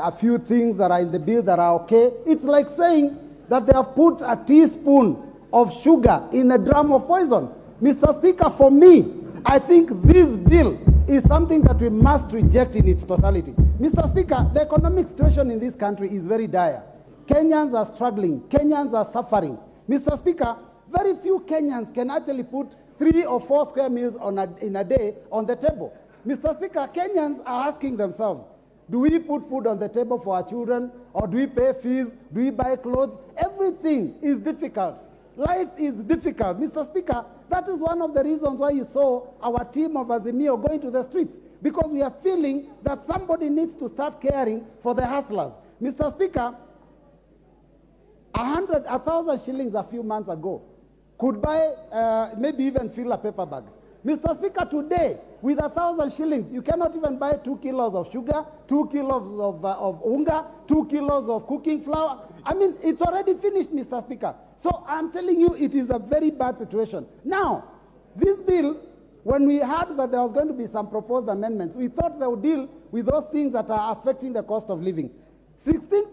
a few things that are in the bill that are okay. It's like saying that they have put a teaspoon of sugar in a drum of poison. Mr. Speaker, for me, I think this bill is something that we must reject in its totality. Mr. Speaker, the economic situation in this country is very dire. Kenyans are struggling. Kenyans are suffering. Mr. Speaker, very few Kenyans can actually put 3 or 4 square meals in a day on the table. Mr. Speaker, Kenyans are asking themselves, do we put food on the table for our children, or do we pay fees? Do we buy clothes? Everything is difficult. Life is difficult. Mr. Speaker, that is one of the reasons why you saw our team of Azimio going to the streets, because we are feeling that somebody needs to start caring for the hustlers. Mr. Speaker, 1,000 shillings a few months ago could buy, maybe even fill a paper bag. Mr. Speaker, today, with 1,000 shillings, you cannot even buy 2 kilos of sugar, 2 kilos of unga, 2 kilos of cooking flour. I mean, it's already finished, Mr. Speaker. So I'm telling you, it is a very bad situation. Now, this bill, when we heard that there was going to be some proposed amendments, we thought they would deal with those things that are affecting the cost of living. 16%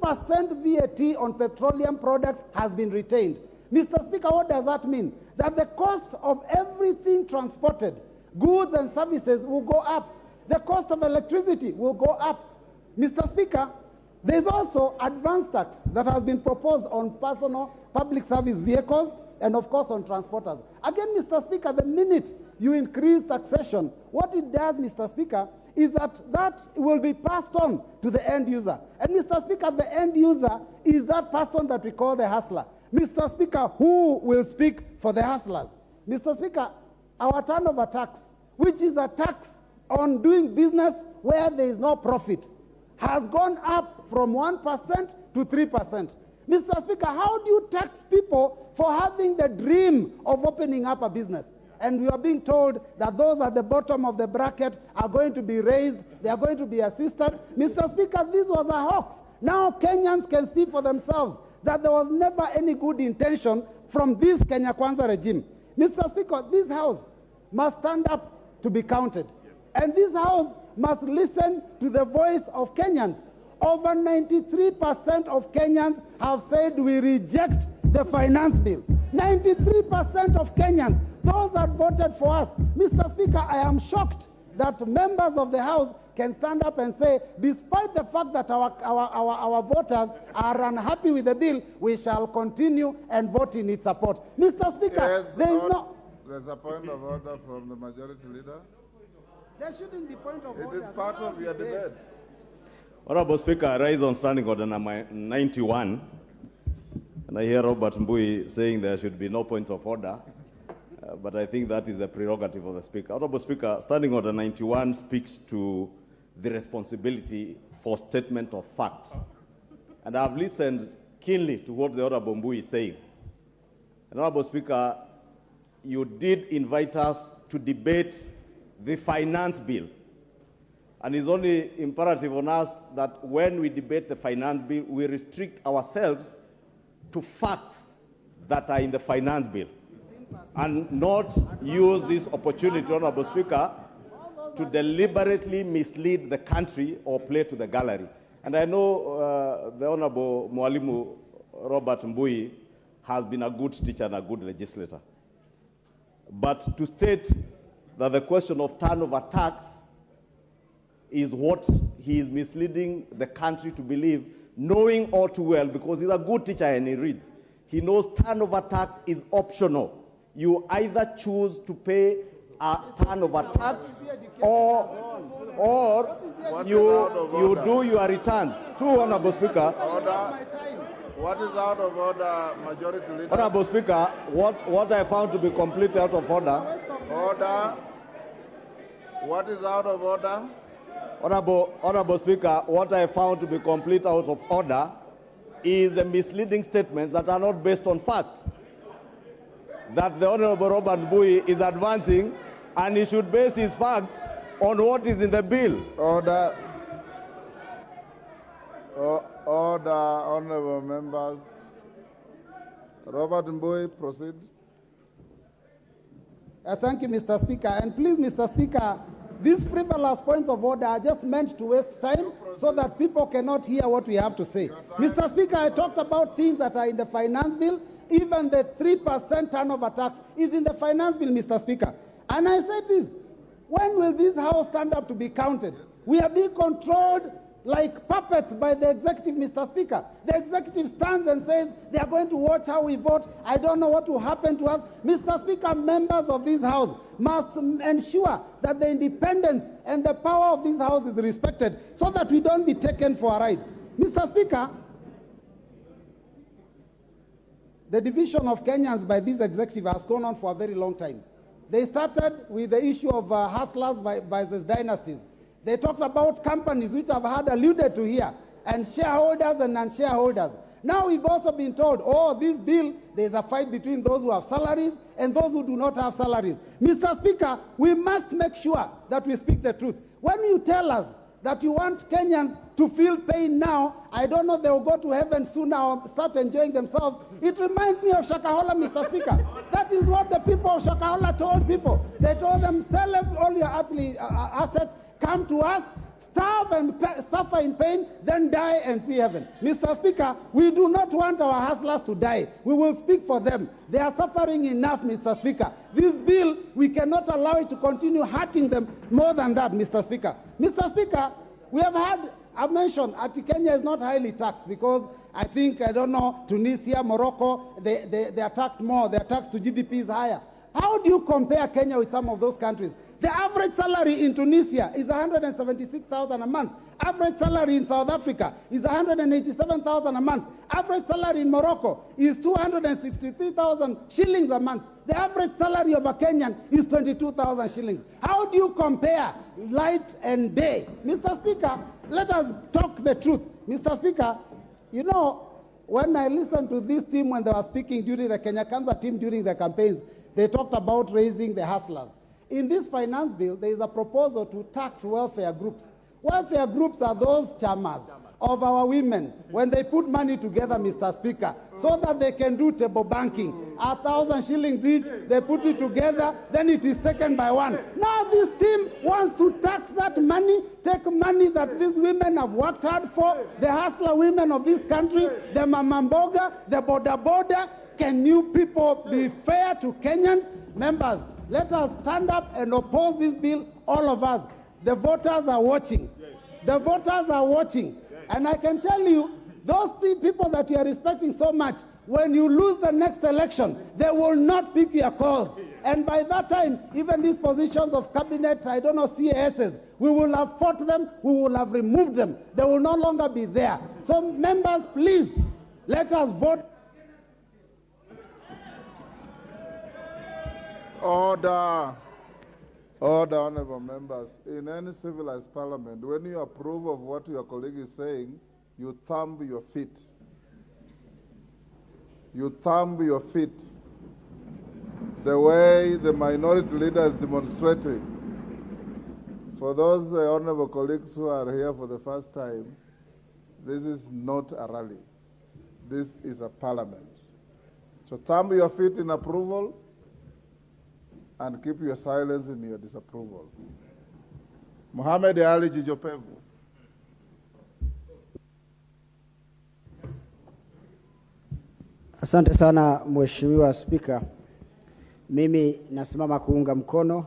VAT on petroleum products has been retained. Mr. Speaker, what does that mean? That the cost of everything transported, goods and services, will go up. The cost of electricity will go up. Mr. Speaker, there is also advance tax that has been proposed on personal public service vehicles and, of course, on transporters. Again, Mr. Speaker, the minute you increase taxation, what it does, Mr. Speaker, is that will be passed on to the end user. And, Mr. Speaker, the end user is that person that we call the hustler. Mr. Speaker, who will speak for the hustlers? Mr. Speaker, our turnover tax, which is a tax on doing business where there is no profit, has gone up from 1% to 3%. Mr. Speaker, how do you tax people for having the dream of opening up a business? And we are being told that those at the bottom of the bracket are going to be raised, they are going to be assisted. Mr. Speaker, this was a hoax. Now Kenyans can see for themselves that there was never any good intention from this Kenya Kwanza regime. Mr. Speaker, this House must stand up to be counted. And this House must listen to the voice of Kenyans. Over 93% of Kenyans have said we reject the finance bill. 93% of Kenyans, those that voted for us. Mr. Speaker, I am shocked that members of the House can stand up and say, despite the fact that our voters are unhappy with the bill, we shall continue and vote in its support. Mr. Speaker, yes, there's a point of order from the majority leader. There shouldn't be point of order. It is part of your debate. Honorable Speaker, I rise on standing order number 91. And I hear Robert Mbui saying there should be no points of order. But I think that is a prerogative of the Speaker. Honorable Speaker, standing order 91 speaks to the responsibility for statement of fact. And I have listened keenly to what the Honorable Mbui is saying. And Honorable Speaker, you did invite us to debate the finance bill. And it's only imperative on us that when we debate the finance bill, we restrict ourselves to facts that are in the finance bill, and not use this opportunity, Honorable Speaker, to deliberately mislead the country or play to the gallery. And I know the Honorable Mwalimu Robert Mbui has been a good teacher and a good legislator. But to state that the question of turnover tax is what he is misleading the country to believe, knowing all too well, because he's a good teacher and he reads. He knows turnover tax is optional. You either choose to pay a turnover tax or you do your returns. True, Honorable Speaker. Order. What is out of order, Majority Leader? Honorable Speaker, what I found to be completely out of order. Order. What is out of order? Honorable Speaker, what I found to be complete out of order is the misleading statements that are not based on fact, that the Honorable Robert Mbui is advancing, and he should base his facts on what is in the bill. Order. Order, honorable members. Robert Mbui, proceed. Thank you, Mr. Speaker. And please, Mr. Speaker, These frivolous points of order are just meant to waste time so that people cannot hear what we have to say. Mr. Speaker, I talked about things that are in the finance bill. Even the 3% turnover tax is in the finance bill, Mr. Speaker. And I said this, when will this House stand up to be counted? We are being controlled like puppets by the executive, Mr. Speaker. The executive stands and says they are going to watch how we vote. I don't know what will happen to us. Mr. Speaker, members of this House must ensure that the independence and the power of this House is respected so that we don't be taken for a ride. Mr. Speaker, the division of Kenyans by this executive has gone on for a very long time. They started with the issue of hustlers versus dynasties. They talked about companies which I've had alluded to here, and shareholders and non-shareholders. Now we've also been told, oh, this bill, there's a fight between those who have salaries and those who do not have salaries. Mr. Speaker, we must make sure that we speak the truth. When you tell us that you want Kenyans to feel pain now, I don't know, they will go to heaven soon now, start enjoying themselves. It reminds me of Shakahola, Mr. Speaker. That is what the people of Shakahola told people. They told them, sell all your assets, come to us, starve and suffer in pain, then die and see heaven. Mr. Speaker, we do not want our hustlers to die. We will speak for them. They are suffering enough, Mr. Speaker. This bill, we cannot allow it to continue hurting them more than that, Mr. Speaker. Mr. Speaker, we have had a mention that Kenya is not highly taxed because I think, I don't know, Tunisia, Morocco, they are taxed more. Their tax to GDP is higher. How do you compare Kenya with some of those countries? The average salary in Tunisia is 176,000 a month. Average salary in South Africa is 187,000 a month. Average salary in Morocco is 263,000 shillings a month. The average salary of a Kenyan is 22,000 shillings. How do you compare light and day? Mr. Speaker, let us talk the truth. Mr. Speaker, you know, when I listened to this team when they were speaking during the Kenya Kwanza team during the campaigns, they talked about raising the hustlers. In this finance bill, there is a proposal to tax welfare groups. Welfare groups are those chamas of our women when they put money together, Mr. Speaker, so that they can do table banking. 1,000 shillings each, they put it together, then it is taken by one. Now this team wants to tax that money, take money that these women have worked hard for, the hustler women of this country, the mamamboga, the boda. Can you people be fair to Kenyans? Members, let us stand up and oppose this bill, all of us. The voters are watching. The voters are watching. And I can tell you, those people that you are respecting so much, when you lose the next election, they will not pick your calls. And by that time, even these positions of cabinet, I don't know, CASs, we will have fought them, we will have removed them. They will no longer be there. So members, please, let us vote. Order. Order, honorable members. In any civilized parliament, when you approve of what your colleague is saying, you thumb your feet. You thumb your feet. The way the minority leader is demonstrating. For those honorable colleagues who are here for the first time, this is not a rally. This is a parliament. So thumb your feet in approval and keep your silence in your disapproval. Mohamed Ali Jijopevu. Asante sana Mheshimiwa Spika. Mimi nasimama kuunga mkono